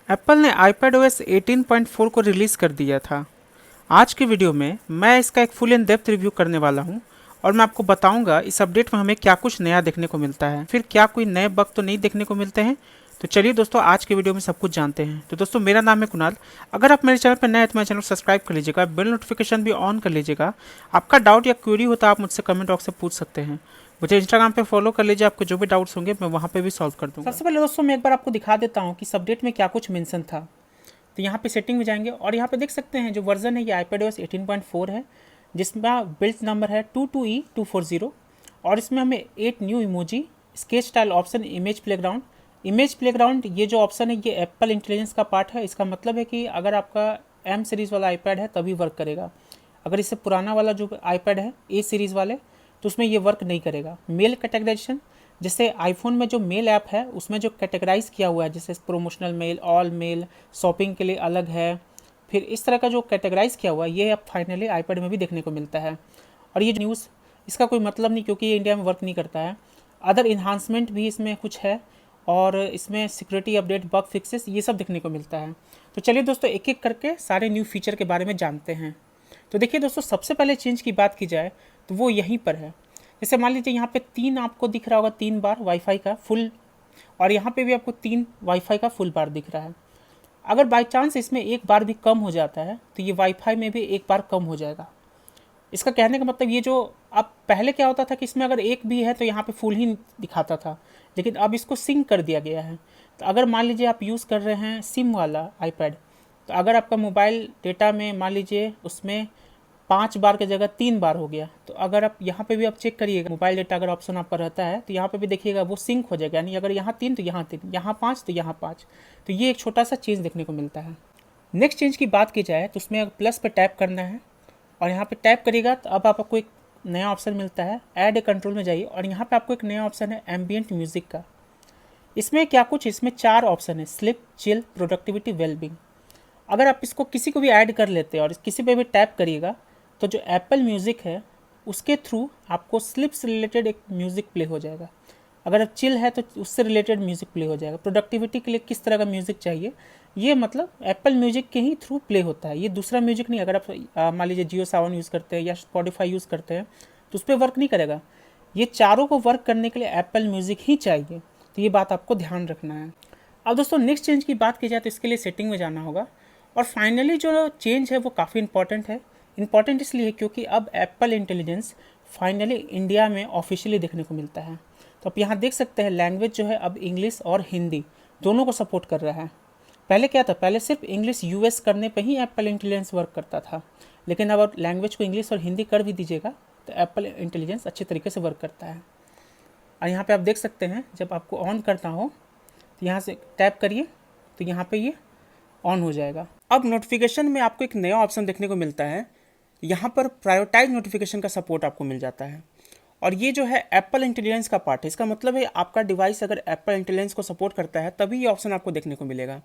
Apple ने iPadOS 18.4 को release कर दिया था। आज की वीडियो में मैं इसका एक फुल इन डेप्थ रिव्यू करने वाला हूं और मैं आपको बताऊंगा इस अपडेट में हमें क्या कुछ नया देखने को मिलता है, फिर क्या कोई नए बग तो नहीं देखने को मिलते हैं। तो चलिए दोस्तों, आज के वीडियो में सब कुछ जानते हैं। तो दोस्तों, मेरा नाम है कुणाल। अगर आप मेरे चैनल पर नए हैं तो मेरे चैनल को सब्सक्राइब कर लीजिएगा, बेल नोटिफिकेशन भी ऑन कर लीजिएगा। आपका डाउट या क्वेरी होता है आप मुझसे कमेंट बॉक्स से पूछ सकते हैं। मुझे इंस्टाग्राम पे फॉलो कर लीजिए, आपको जो भी डाउट्स होंगे मैं वहाँ पे भी सॉल्व कर दूंगा। सबसे पहले दोस्तों मैं एक बार आपको दिखा देता हूँ कि इस अपडेट में क्या कुछ मेंशन था। तो यहाँ पे सेटिंग में जाएंगे और यहाँ पे देख सकते हैं जो वर्जन है ये iPadOS 18.4 है, जिसमें बिल्ट नंबर है 22E240 और इसमें हमें 8 new emoji, sketch style option, image playground ये जो ऑप्शन है ये एप्पल इंटेलिजेंस का पार्ट है। इसका मतलब है कि अगर आपका M सीरीज़ वाला iPad है तभी वर्क करेगा। अगर इससे पुराना वाला जो iPad है A सीरीज़ वाले तो उसमें ये वर्क नहीं करेगा। मेल कैटेगराइजेशन, जैसे आईफोन में जो मेल ऐप है उसमें जो कैटेगराइज किया हुआ है, जैसे promotional mail, all mail, shopping के लिए अलग है, फिर इस तरह का जो कैटेगराइज किया हुआ है ये अब फाइनली iPad में भी देखने को मिलता है। और ये न्यूज़ इसका कोई मतलब नहीं क्योंकि ये इंडिया में वर्क नहीं करता है। अदर इन्हांसमेंट भी इसमें कुछ है और इसमें सिक्योरिटी अपडेट, बग फिक्सेस ये सब देखने को मिलता है। तो चलिए दोस्तों एक एक करके सारे न्यू फीचर के बारे में जानते हैं। तो देखिए दोस्तों, सबसे पहले चेंज की बात की जाए तो वो यहीं पर है। जैसे मान लीजिए यहाँ पे 3 आपको दिख रहा होगा, 3 बार वाईफाई का फुल, और यहाँ पे भी आपको 3 वाईफाई का फुल बार दिख रहा है। अगर बाई चांस इसमें एक बार भी कम हो जाता है तो ये वाईफाई में भी एक बार कम हो जाएगा। इसका कहने का मतलब ये जो अब पहले क्या होता था कि इसमें अगर एक भी है तो यहाँ पे फुल ही दिखाता था, लेकिन अब इसको सिंक कर दिया गया है। तो अगर मान लीजिए आप यूज़ कर रहे हैं सिम वाला iPad, तो अगर आपका मोबाइल डेटा में मान लीजिए उसमें 5 बार की जगह 3 बार हो गया, तो अगर आप यहाँ पे भी आप चेक करिएगा, मोबाइल डेटा अगर ऑप्शन आपका रहता है तो यहाँ पे भी देखिएगा वो सिंक हो जाएगा, यानी अगर यहाँ 3 तो यहाँ 3, यहाँ 5 तो यहाँ 5। तो ये एक छोटा सा चेंज देखने को मिलता है। नेक्स्ट चेंज की बात की जाए तो उसमें प्लस पे टैप करना है और यहाँ पे टैप करिएगा तो अब आपको एक नया ऑप्शन मिलता है, ऐड ए कंट्रोल में जाइए और यहाँ पे आपको एक नया ऑप्शन है एम्बियंट म्यूजिक का। इसमें क्या कुछ, इसमें 4 ऑप्शन है, स्लिप, चिल, प्रोडक्टिविटी, वेलबींग। अगर आप इसको किसी को भी ऐड कर लेते हैं और किसी पे भी टैप करिएगा तो जो एप्पल म्यूज़िक है उसके थ्रू आपको स्लिप से रिलेटेड एक म्यूज़िक प्ले हो जाएगा। अगर आप चिल है तो उससे रिलेटेड म्यूज़िक प्ले हो जाएगा। प्रोडक्टिविटी के लिए किस तरह का म्यूज़िक चाहिए, ये मतलब एप्पल म्यूजिक के ही थ्रू प्ले होता है, ये दूसरा म्यूजिक नहीं। अगर आप मान लीजिए जियो सावन यूज़ करते हैं या स्पॉटिफाई यूज़ करते हैं तो उस पर वर्क नहीं करेगा। ये चारों को वर्क करने के लिए एप्पल म्यूज़िक ही चाहिए, तो ये बात आपको ध्यान रखना है। अब दोस्तों नेक्स्ट चेंज की बात की जाए तो इसके लिए सेटिंग में जाना होगा और फाइनली जो चेंज है वो काफ़ी इंपॉर्टेंट है। इंपॉर्टेंट इसलिए क्योंकि अब एप्पल इंटेलिजेंस फाइनली इंडिया में ऑफिशियली देखने को मिलता है। तो आप यहाँ देख सकते हैं लैंग्वेज जो है अब इंग्लिश और हिंदी दोनों को सपोर्ट कर रहा है। पहले क्या था, पहले सिर्फ इंग्लिश यूएस करने पे ही एप्पल इंटेलिजेंस वर्क करता था, लेकिन अब लैंग्वेज को इंग्लिश और हिंदी कर भी दीजिएगा तो एप्पल इंटेलिजेंस अच्छे तरीके से वर्क करता है। और यहाँ पे आप देख सकते हैं जब आपको ऑन करना हो तो यहाँ से टैप करिए तो यहाँ पे ये ऑन हो जाएगा। अब नोटिफिकेशन में आपको एक नया ऑप्शन देखने को मिलता है, यहाँ पर प्रायोरिटाइज नोटिफिकेशन का सपोर्ट आपको मिल जाता है और ये जो है एप्पल इंटेलिजेंस का पार्ट है। इसका मतलब है आपका डिवाइस अगर एप्पल इंटेलिजेंस को सपोर्ट करता है तभी ये ऑप्शन आपको देखने को मिलेगा।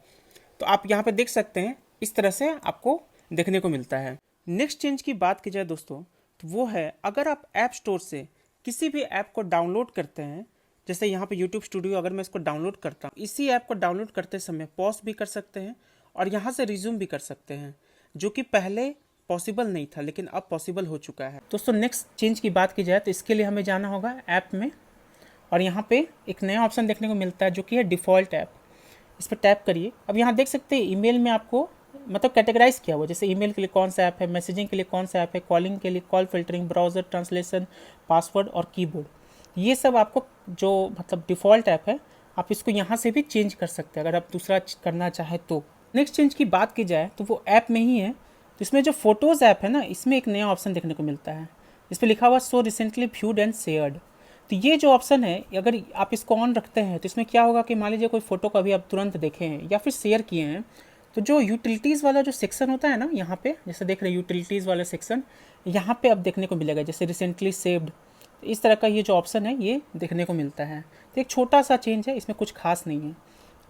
तो आप यहाँ पे देख सकते हैं इस तरह से आपको देखने को मिलता है। नेक्स्ट चेंज की बात की जाए दोस्तों तो वो है, अगर आप ऐप स्टोर से किसी भी ऐप को डाउनलोड करते हैं, जैसे यहाँ पे यूट्यूब स्टूडियो अगर मैं इसको डाउनलोड करता हूँ, इसी ऐप को डाउनलोड करते समय पॉज भी कर सकते हैं और यहाँ से रिज्यूम भी कर सकते हैं, जो कि पहले पॉसिबल नहीं था लेकिन अब पॉसिबल हो चुका है। दोस्तों नेक्स्ट चेंज की बात की जाए तो इसके लिए हमें जाना होगा ऐप में और यहाँ पे एक नया ऑप्शन देखने को मिलता है जो कि है डिफ़ॉल्ट ऐप। इस पर टैप करिए। अब यहाँ देख सकते हैं ईमेल में आपको मतलब कैटेगराइज किया हुआ, जैसे ईमेल के लिए कौन सा ऐप है, मैसेजिंग के लिए कौन सा ऐप है, कॉलिंग के लिए call filtering, browser, translation, password और कीबोर्ड, ये सब आपको जो मतलब डिफ़ॉल्ट ऐप है आप इसको यहाँ से भी चेंज कर सकते हैं अगर आप दूसरा करना चाहें तो। नेक्स्ट चेंज की बात की जाए तो वो ऐप में ही है। तो इसमें जो फोटोज़ ऐप है ना, इसमें एक नया ऑप्शन देखने को मिलता है, इस पर लिखा हुआ so recently viewed and shared. तो ये जो ऑप्शन है अगर आप इसको ऑन रखते हैं तो इसमें क्या होगा कि मान लीजिए कोई फ़ोटो कभी आप तुरंत देखे हैं या फिर शेयर किए हैं तो जो यूटिलिटीज़ वाला जो सेक्शन होता है ना, यहाँ पे जैसे देख रहे हैं यूटिलिटीज़ वाला सेक्शन, यहाँ पे अब देखने को मिलेगा जैसे रिसेंटली सेव्ड, इस तरह का ये जो ऑप्शन है ये देखने को मिलता है। तो एक छोटा सा चेंज है, इसमें कुछ खास नहीं है।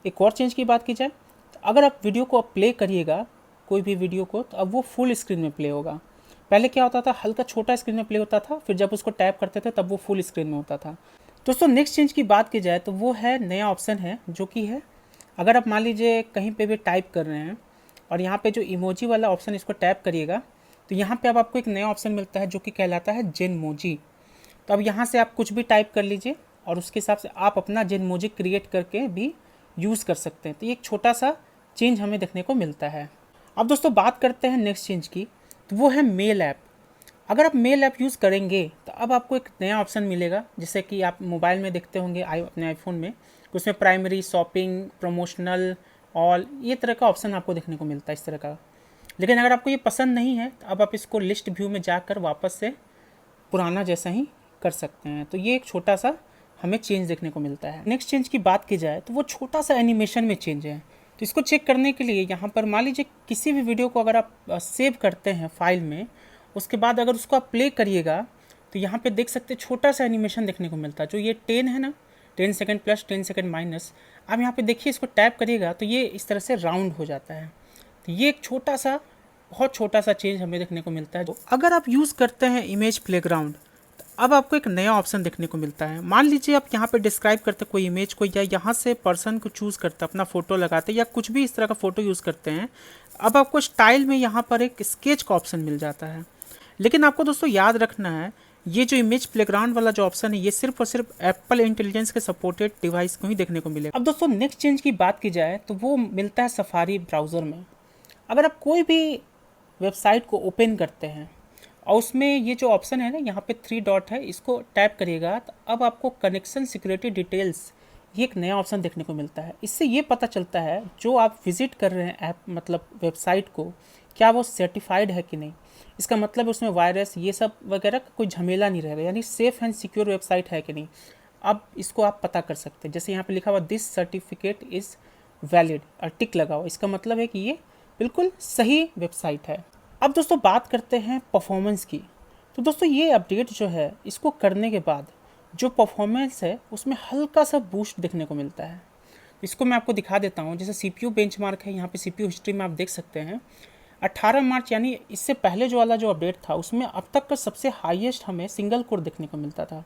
एक और चेंज की बात की जाए तो अगर आप वीडियो को प्ले करिएगा कोई भी वीडियो को तो अब वो फुल स्क्रीन में प्ले होगा। पहले क्या होता था, हल्का छोटा स्क्रीन में प्ले होता था, फिर जब उसको टैप करते थे तब वो फुल स्क्रीन में होता था। दोस्तों नेक्स्ट चेंज की बात की जाए तो वो है नया ऑप्शन है जो कि है अगर आप मान लीजिए कहीं पे भी टाइप कर रहे हैं और यहाँ पे जो इमोजी वाला ऑप्शन इसको टैप करिएगा तो यहाँ पे अब आपको एक नया ऑप्शन मिलता है जो कि कहलाता है जेनमोजी। तो अब यहाँ से आप कुछ भी टाइप कर लीजिए और उसके हिसाब से आप अपना जेनमोजी क्रिएट करके भी यूज़ कर सकते हैं। तो ये एक छोटा सा चेंज हमें देखने को मिलता है। अब दोस्तों बात करते हैं नेक्स्ट चेंज की, तो वो है मेल ऐप। अगर आप मेल ऐप यूज़ करेंगे तो अब आपको एक नया ऑप्शन मिलेगा, जैसे कि आप मोबाइल में देखते होंगे अपने आईफोन में, उसमें प्राइमरी, शॉपिंग, प्रमोशनल, ऑल, ये तरह का ऑप्शन आपको देखने को मिलता है इस तरह का। लेकिन अगर आपको ये पसंद नहीं है तो अब आप इसको लिस्ट व्यू में जाकर वापस से पुराना जैसा ही कर सकते हैं। तो ये एक छोटा सा हमें चेंज देखने को मिलता है। नेक्स्ट चेंज की बात की जाए तो वो छोटा सा एनिमेशन में चेंज है। तो इसको चेक करने के लिए यहाँ पर मान लीजिए किसी भी वीडियो को अगर आप सेव करते हैं फाइल में, उसके बाद अगर उसको आप प्ले करिएगा तो यहाँ पे देख सकते हैं छोटा सा एनिमेशन देखने को मिलता है। जो ये 10 है ना, 10 सेकंड प्लस 10 सेकंड माइनस, आप यहाँ पे देखिए इसको टैप करिएगा तो ये इस तरह से राउंड हो जाता है। तो ये एक छोटा सा, बहुत छोटा सा चेंज हमें देखने को मिलता है। तो अगर आप यूज़ करते हैं इमेज प्लेग्राउंड तो अब आपको एक नया ऑप्शन देखने को मिलता है। मान लीजिए आप यहाँ पे डिस्क्राइब करते कोई इमेज को, या यहाँ से पर्सन को चूज़ करते अपना फ़ोटो लगाते या कुछ भी इस तरह का फ़ोटो यूज़ करते हैं, अब आपको स्टाइल में यहाँ पर एक स्केच का ऑप्शन मिल जाता है। लेकिन आपको दोस्तों याद रखना है, ये जो इमेज प्लेग्राउंड वाला जो ऑप्शन है ये सिर्फ और सिर्फ एप्पल इंटेलिजेंस के सपोर्टेड डिवाइस को ही देखने को मिलेगा। अब दोस्तों नेक्स्ट चेंज की बात की जाए तो वो मिलता है सफारी ब्राउज़र में। अगर आप कोई भी वेबसाइट को ओपन करते हैं और उसमें ये जो ऑप्शन है ना, यहाँ पे 3 डॉट है, इसको टैप करिएगा तो अब आपको कनेक्शन सिक्योरिटी डिटेल्स, ये एक नया ऑप्शन देखने को मिलता है। इससे ये पता चलता है जो आप विजिट कर रहे हैं ऐप मतलब वेबसाइट को, क्या वो सर्टिफाइड है कि नहीं। इसका मतलब उसमें वायरस ये सब वगैरह का कोई झमेला नहीं रहेगा, यानी सेफ़ एंड सिक्योर वेबसाइट है कि नहीं। अब इसको आप पता कर सकते हैं। जैसे यहाँ पे लिखा हुआ दिस सर्टिफिकेट इज़ वैलिड और टिक लगा हुआ, इसका मतलब है कि ये बिल्कुल सही वेबसाइट है। अब दोस्तों बात करते हैं परफॉर्मेंस की। तो दोस्तों ये अपडेट जो है, इसको करने के बाद जो परफॉर्मेंस है उसमें हल्का सा बूस्ट देखने को मिलता है। इसको मैं आपको दिखा देता हूँ। जैसे CPU बेंचमार्क है, यहाँ पे CPU हिस्ट्री में आप देख सकते हैं 18 मार्च, यानी इससे पहले जो वाला जो अपडेट था उसमें अब तक का सबसे हाईएस्ट हमें सिंगल कोर देखने को मिलता था,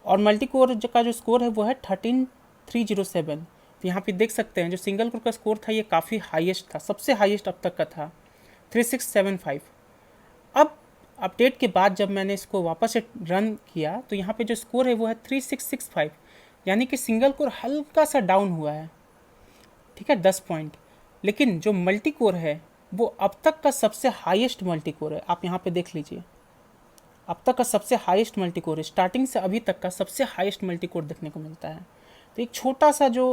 और मल्टी कोर का जो स्कोर है वो है 13307। तो यहाँ पे देख सकते हैं जो सिंगल कोर का स्कोर था ये काफ़ी हाईएस्ट था, सबसे हाईएस्ट अब तक का था 3675। अब अपडेट के बाद जब मैंने इसको वापस से रन किया तो यहाँ पे जो स्कोर है वो है 3665, यानी कि सिंगल कोर हल्का सा डाउन हुआ है, ठीक है, 10 पॉइंट। लेकिन जो मल्टी कोर है वो अब तक का सबसे हाईएस्ट मल्टी कोर है। आप यहाँ पे देख लीजिए, अब तक का सबसे हाईएस्ट मल्टी कोर है, स्टार्टिंग से अभी तक का सबसे हाईएस्ट मल्टी कोर देखने को मिलता है। तो एक छोटा सा जो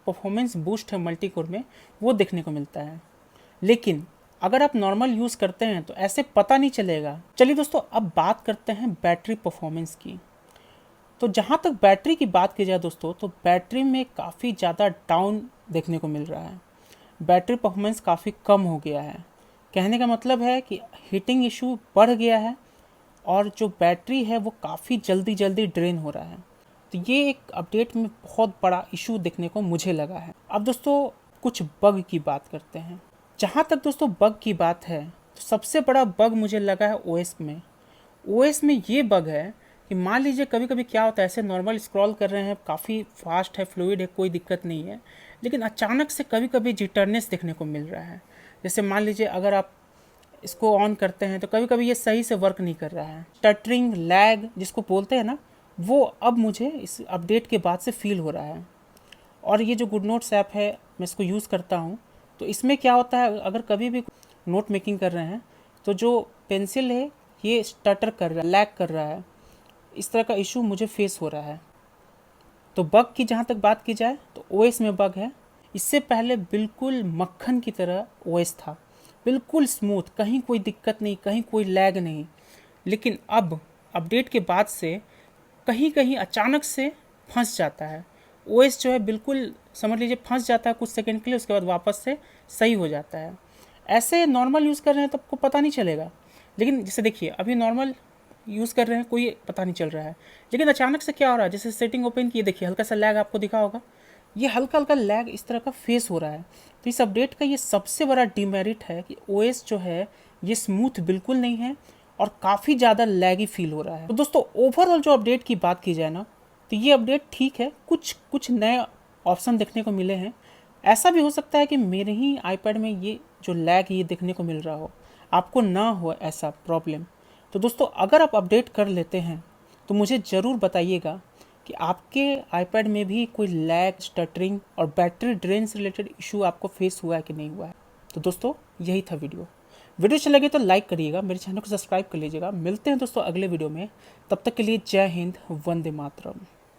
परफॉर्मेंस बूस्ट है मल्टी कोर में वो देखने को मिलता है। लेकिन अगर आप नॉर्मल यूज़ करते हैं तो ऐसे पता नहीं चलेगा। चलिए दोस्तों अब बात करते हैं बैटरी परफॉर्मेंस की। तो जहाँ तक बैटरी की बात की जाए दोस्तों, तो बैटरी में काफ़ी ज़्यादा डाउन देखने को मिल रहा है। बैटरी परफॉर्मेंस काफ़ी कम हो गया है। कहने का मतलब है कि हीटिंग इशू बढ़ गया है और जो बैटरी है वो काफ़ी जल्दी ड्रेन हो रहा है। तो ये एक अपडेट में बहुत बड़ा इशू देखने को मुझे लगा है। अब दोस्तों कुछ बग की बात करते हैं। जहाँ तक दोस्तों बग की बात है तो सबसे बड़ा बग मुझे लगा है ओएस में। ओएस में ये बग है कि मान लीजिए कभी कभी क्या होता है, ऐसे नॉर्मल स्क्रॉल कर रहे हैं, काफ़ी फास्ट है, फ्लूइड है, कोई दिक्कत नहीं है, लेकिन अचानक से कभी कभी जिटरनेस देखने को मिल रहा है। जैसे मान लीजिए अगर आप इसको ऑन करते हैं तो कभी कभी ये सही से वर्क नहीं कर रहा है। स्टटरिंग, लैग जिसको बोलते हैं ना, वो अब मुझे इस अपडेट के बाद से फील हो रहा है। और ये जो गुड नोट्स ऐप है मैं इसको यूज़ करता हूँ, तो इसमें क्या होता है, अगर कभी भी नोट मेकिंग कर रहे हैं तो जो पेंसिल है ये स्टटर कर रहा है, लैग कर रहा है, इस तरह का इशू मुझे फेस हो रहा है। तो बग की जहाँ तक बात की जाए तो ओएस में बग है। इससे पहले बिल्कुल मक्खन की तरह ओएस था, बिल्कुल स्मूथ, कहीं कोई दिक्कत नहीं, कहीं कोई लैग नहीं। लेकिन अब अपडेट के बाद से कहीं कहीं अचानक से फंस जाता है ओएस जो है, बिल्कुल समझ लीजिए फंस जाता है कुछ सेकंड के लिए, उसके बाद वापस से सही हो जाता है। ऐसे नॉर्मल यूज़ कर रहे हैं तो आपको पता नहीं चलेगा, लेकिन जैसे देखिए अभी नॉर्मल यूज़ कर रहे हैं, कोई पता नहीं चल रहा है, लेकिन अचानक से क्या हो रहा है, जैसे सेटिंग ओपन किए देखिए हल्का सा लैग आपको दिखा होगा, ये हल्का हल्का लैग इस तरह का फेस हो रहा है। तो इस अपडेट का ये सबसे बड़ा डिमेरिट है कि ओएस जो है ये स्मूथ बिल्कुल नहीं है और काफ़ी ज़्यादा लैगी फील हो रहा है। तो दोस्तों ओवरऑल जो अपडेट की बात की जाए ना, तो ये अपडेट ठीक है, कुछ नए ऑप्शन देखने को मिले हैं, ऐसा भी हो सकता है कि मेरे ही आईपैड में ये जो लैग ये देखने को मिल रहा हो, आपको ना हो ऐसा प्रॉब्लम। तो दोस्तों अगर आप अपडेट कर लेते हैं तो मुझे ज़रूर बताइएगा कि आपके आईपैड में भी कोई लैग, स्टटरिंग और बैटरी ड्रेन से रिलेटेड इशू आपको फेस हुआ है कि नहीं हुआ है। तो दोस्तों यही था वीडियो अच्छा लगे तो लाइक करिएगा, मेरे चैनल को सब्सक्राइब कर लीजिएगा। मिलते हैं दोस्तों अगले वीडियो में, तब तक के लिए जय हिंद, वंदे मातरम।